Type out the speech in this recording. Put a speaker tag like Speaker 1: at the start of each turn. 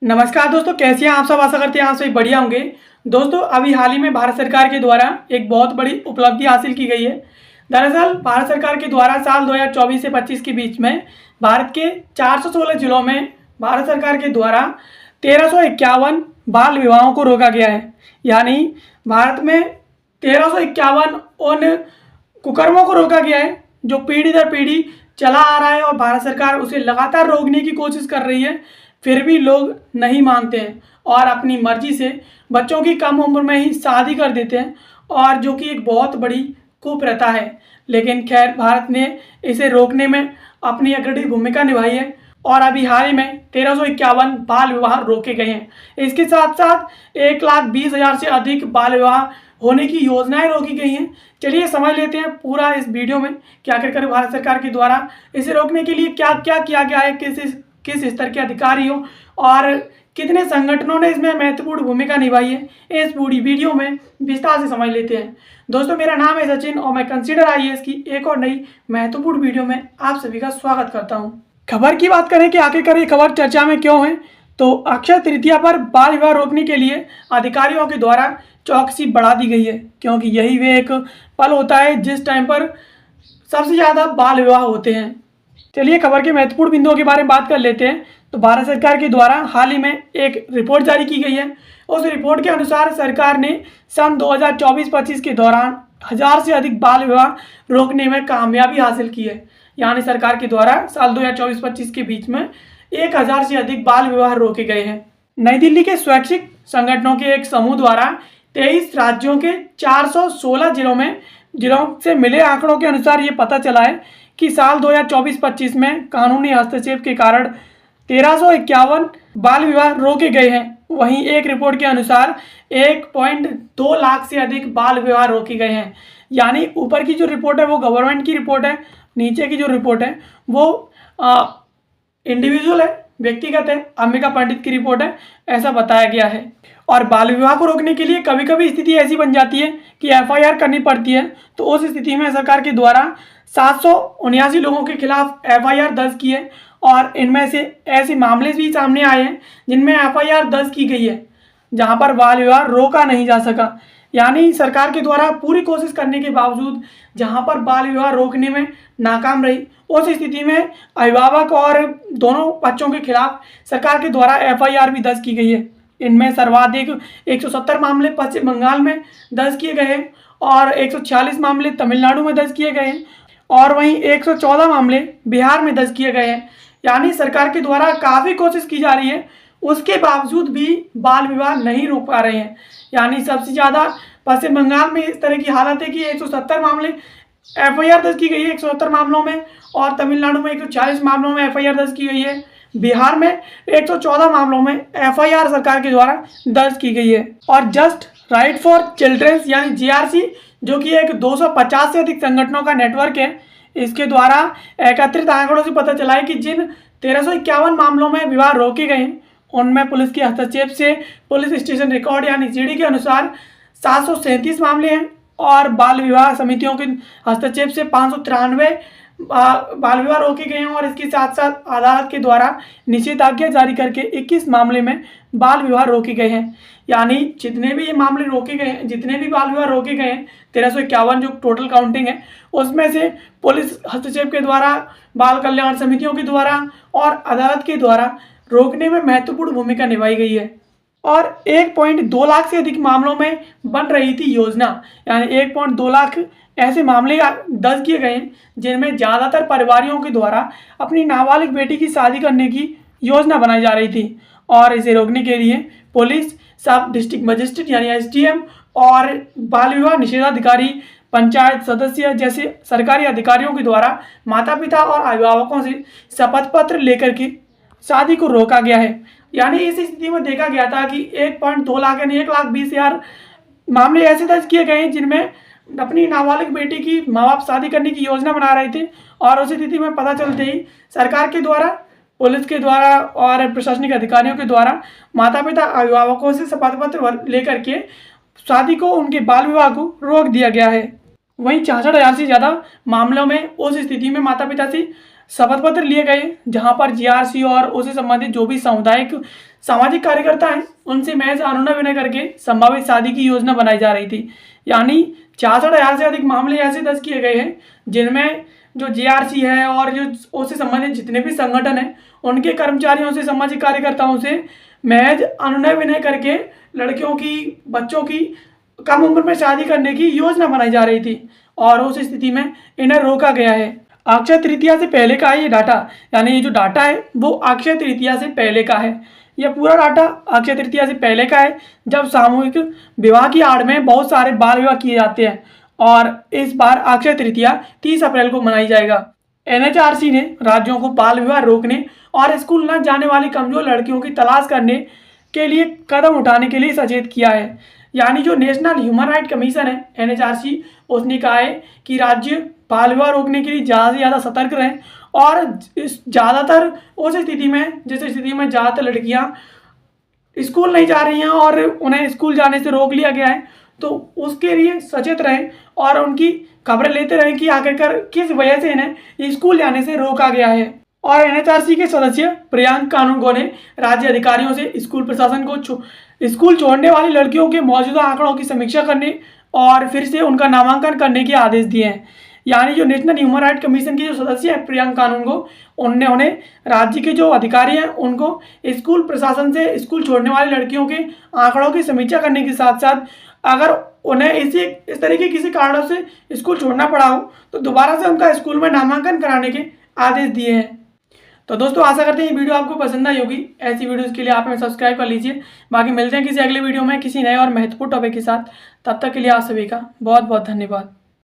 Speaker 1: नमस्कार दोस्तों, कैसे हैं आप सब। आशा करते हैं आप सभी बढ़िया होंगे। दोस्तों, अभी हाल ही में भारत सरकार के द्वारा एक बहुत बड़ी उपलब्धि हासिल की गई है। दरअसल भारत सरकार के द्वारा साल 2024 से 25 के बीच में भारत के 416 जिलों में भारत सरकार के द्वारा 1351 बाल विवाहों को रोका गया है। यानी भारत में 1351 उन कुकर्मों को रोका गया है जो पीढ़ी दर पीढ़ी चला आ रहा है और भारत सरकार उसे लगातार रोकने की कोशिश कर रही है। फिर भी लोग नहीं मानते हैं और अपनी मर्जी से बच्चों की कम उम्र में ही शादी कर देते हैं, और जो कि एक बहुत बड़ी कुप्रथा है। लेकिन खैर, भारत ने इसे रोकने में अपनी अग्रणी भूमिका निभाई है और अभी हाल ही में 1351 बाल विवाह रोके गए हैं। इसके साथ साथ 1,20,000 से अधिक बाल विवाह होने की योजनाएं रोकी गई हैं। चलिए समझ लेते हैं पूरा इस वीडियो में क्या कर भारत सरकार के द्वारा इसे रोकने के लिए क्या क्या किया गया है, किस स्तर के अधिकारियों और कितने संगठनों ने इसमें महत्वपूर्ण भूमिका निभाई है। इस पूरी वीडियो में विस्तार से समझ लेते हैं। दोस्तों, मेरा नाम है सचिन और मैं कंसीडर आईएएस की एक और नई महत्वपूर्ण वीडियो में आप सभी का स्वागत करता हूं। खबर की बात करें कि आखिरकार ये खबर चर्चा में क्यों है, तो अक्षय तृतीया पर बाल विवाह रोकने के लिए अधिकारियों के द्वारा चौकसी बढ़ा दी गई है, क्योंकि यही वे एक पल होता है जिस टाइम पर सबसे ज़्यादा बाल विवाह होते हैं। चलिए खबर के महत्वपूर्ण बिंदुओं के बारे में बात कर लेते हैं। तो भारत सरकार के द्वारा हाल ही में एक रिपोर्ट जारी की गई है। उस रिपोर्ट के अनुसार सरकार ने सन 2024-25 के दौरान 1000 से अधिक बाल विवाह रोकने में कामयाबी हासिल की है। यानी सरकार के द्वारा साल 2024-25 के बीच में 1000 से अधिक बाल विवाह रोके गए हैं। नई दिल्ली के स्वैच्छिक संगठनों के एक समूह द्वारा 23 राज्यों के 416 जिलों से मिले आंकड़ों के अनुसार ये पता चला है कि साल 2024-25 में कानूनी हस्तक्षेप के कारण 1351 बाल विवाह रोके गए हैं। वहीं एक रिपोर्ट के अनुसार 1.2 लाख से अधिक बाल विवाह रोके गए हैं। यानी ऊपर की जो रिपोर्ट है वो गवर्नमेंट की रिपोर्ट है, नीचे की जो रिपोर्ट है वो इंडिविजुअल है, व्यक्तिगत है, अंबिका पंडित की रिपोर्ट है, ऐसा बताया गया है। और बाल विवाह को रोकने के लिए कभी कभी स्थिति ऐसी बन जाती है कि एफआईआर करनी पड़ती है। तो उस स्थिति में सरकार के द्वारा 779 लोगों के खिलाफ एफआईआर दर्ज की है और इनमें से ऐसे मामले भी सामने आए हैं जिनमें एफआईआर दर्ज की गई है जहां पर बाल विवाह रोका नहीं जा सका। यानी सरकार के द्वारा पूरी कोशिश करने के बावजूद जहां पर बाल विवाह रोकने में नाकाम रही, उस स्थिति में अभिभावक और दोनों बच्चों के खिलाफ सरकार के द्वारा एफआईआर भी दर्ज की गई है। इनमें सर्वाधिक 170 मामले पश्चिम बंगाल में दर्ज किए गए हैं और 146 मामले तमिलनाडु में दर्ज किए गए हैं और वहीं 114 मामले बिहार में दर्ज किए गए हैं। यानी सरकार के द्वारा काफ़ी कोशिश की जा रही है, उसके बावजूद भी बाल विवाह नहीं रोक पा रहे हैं। यानी सबसे ज़्यादा पश्चिम बंगाल में इस तरह की हालत है कि 170 मामले एफआईआर दर्ज की गई है 170 मामलों में, और तमिलनाडु में 140 मामलों में एफआईआर दर्ज की गई है। बिहार में 114 मामलों में एफआईआर सरकार के द्वारा दर्ज की गई है। और जस्ट राइट फॉर चिल्ड्रंस यानी जेआरसी, जो कि एक 250 से अधिक संगठनों का नेटवर्क है, इसके द्वारा एकत्रित आंकड़ों से पता चला है कि जिन 1351 मामलों में विवाह रोके गए हैं उनमें पुलिस के हस्तक्षेप से पुलिस स्टेशन रिकॉर्ड यानी सीडी के अनुसार 737 मामले हैं और बाल विवाह समितियों के हस्तक्षेप से 593 बाल विवाह रोके गए हैं। और इसके साथ साथ अदालत के द्वारा निषेधाज्ञा जारी करके 21 मामले में बाल विवाह रोके गए हैं। यानी जितने भी ये मामले रोके गए हैं, जितने भी बाल विवाह रोके गए हैं 1351 जो टोटल काउंटिंग है, उसमें से पुलिस हस्तक्षेप के द्वारा, बाल कल्याण समितियों के द्वारा और अदालत के द्वारा रोकने में महत्वपूर्ण भूमिका निभाई गई है। और 1.2 लाख से अधिक मामलों में बन रही थी योजना। यानी 1.2 लाख ऐसे मामले दर्ज किए गए हैं जिनमें ज़्यादातर परिवारों के द्वारा अपनी नाबालिग बेटी की शादी करने की योजना बनाई जा रही थी। और इसे रोकने के लिए पुलिस, सब डिस्ट्रिक्ट मजिस्ट्रेट यानी एसडीएम और बाल विवाह निषेधाधिकारी, पंचायत सदस्य जैसे सरकारी अधिकारियों के द्वारा माता पिता और अभिभावकों से शपथ पत्र लेकर के शादी को रोका गया है। यानी इस स्थिति में देखा गया था कि 1.2 लाख यानी 1,20,000 मामले ऐसे दर्ज किए गए हैं जिनमें अपनी नाबालिग बेटी की माँ बाप शादी करने की योजना बना रहे थे। और उस स्थिति में पता चलते ही सरकार के द्वारा, पुलिस के द्वारा और प्रशासनिक अधिकारियों के द्वारा माता पिता अभिभावकों से शपथ पत्र लेकर के शादी को, उनके बाल विवाह को रोक दिया गया है। वहीं 66,000 से ज़्यादा मामलों में उस स्थिति में माता पिता से शपथ पत्र लिए गए जहां पर जीआरसी और उससे संबंधित जो भी सामुदायिक सामाजिक कार्यकर्ता हैं उनसे महज अनुनय करके संभावित शादी की योजना बनाई जा रही थी। यानी 66,000 से अधिक मामले ऐसे दर्ज किए गए हैं जिनमें जो जेआरसी है और जो उससे संबंधित जितने भी संगठन हैं उनके कर्मचारियों से, सामाजिक कार्यकर्ताओं से महज अनुनय विनय करके लड़कियों की, बच्चों की कम उम्र में शादी करने की योजना बनाई जा रही थी और उस स्थिति में इन्हें रोका गया है। अक्षय तृतीया से पहले का है ये डाटा, यानी ये जो डाटा है वो अक्षय तृतीया से पहले का है। यह पूरा डाटा अक्षय तृतीया से पहले का है जब सामूहिक विवाह की आड़ में बहुत सारे बाल विवाह किए जाते हैं और इस बार अक्षय तृतीया 30 अप्रैल को मनाई जाएगा। एनएचआरसी ने राज्यों को बाल विवाह रोकने और स्कूल न जाने वाली कमजोर लड़कियों की तलाश करने के लिए कदम उठाने के लिए सचेत किया है। यानी जो नेशनल ह्यूमन राइट कमीशन है एनएचआरसी, उसने कहा है कि राज्य बाल विवाह रोकने के लिए ज़्यादा से ज़्यादा सतर्क रहें और ज़्यादातर उस स्थिति में, जिस स्थिति में ज़्यादातर लड़कियां स्कूल नहीं जा रही हैं और उन्हें स्कूल जाने से रोक लिया गया है, तो उसके लिए सचेत रहें और उनकी खबरें लेते रहें कि आखिरकार किस वजह से इन्हें स्कूल जाने से रोका गया है। और एनएचआरसी के सदस्य प्रियांक कानूनगो ने राज्य अधिकारियों से स्कूल प्रशासन को स्कूल छोड़ने वाली लड़कियों के मौजूदा आंकड़ों की समीक्षा करने और फिर से उनका नामांकन करने के आदेश दिए हैं। यानी जो नेशनल ह्यूमन राइट कमीशन के जो सदस्य हैं प्रियांक कानूनगो, उन्हें राज्य के जो अधिकारी हैं उनको स्कूल प्रशासन से स्कूल छोड़ने वाली लड़कियों के आंकड़ों की समीक्षा करने के साथ साथ अगर उन्हें इस तरह के किसी कारणों से स्कूल छोड़ना पड़ा हो तो दोबारा से उनका स्कूल में नामांकन कराने के आदेश दिए हैं। तो दोस्तों आशा करते हैं ये वीडियो आपको पसंद आई होगी। ऐसी वीडियोस के लिए आप हमें सब्सक्राइब कर लीजिए। बाकी मिलते हैं किसी अगले वीडियो में किसी नए और महत्वपूर्ण टॉपिक के साथ। तब तक के लिए आप सभी का बहुत बहुत धन्यवाद।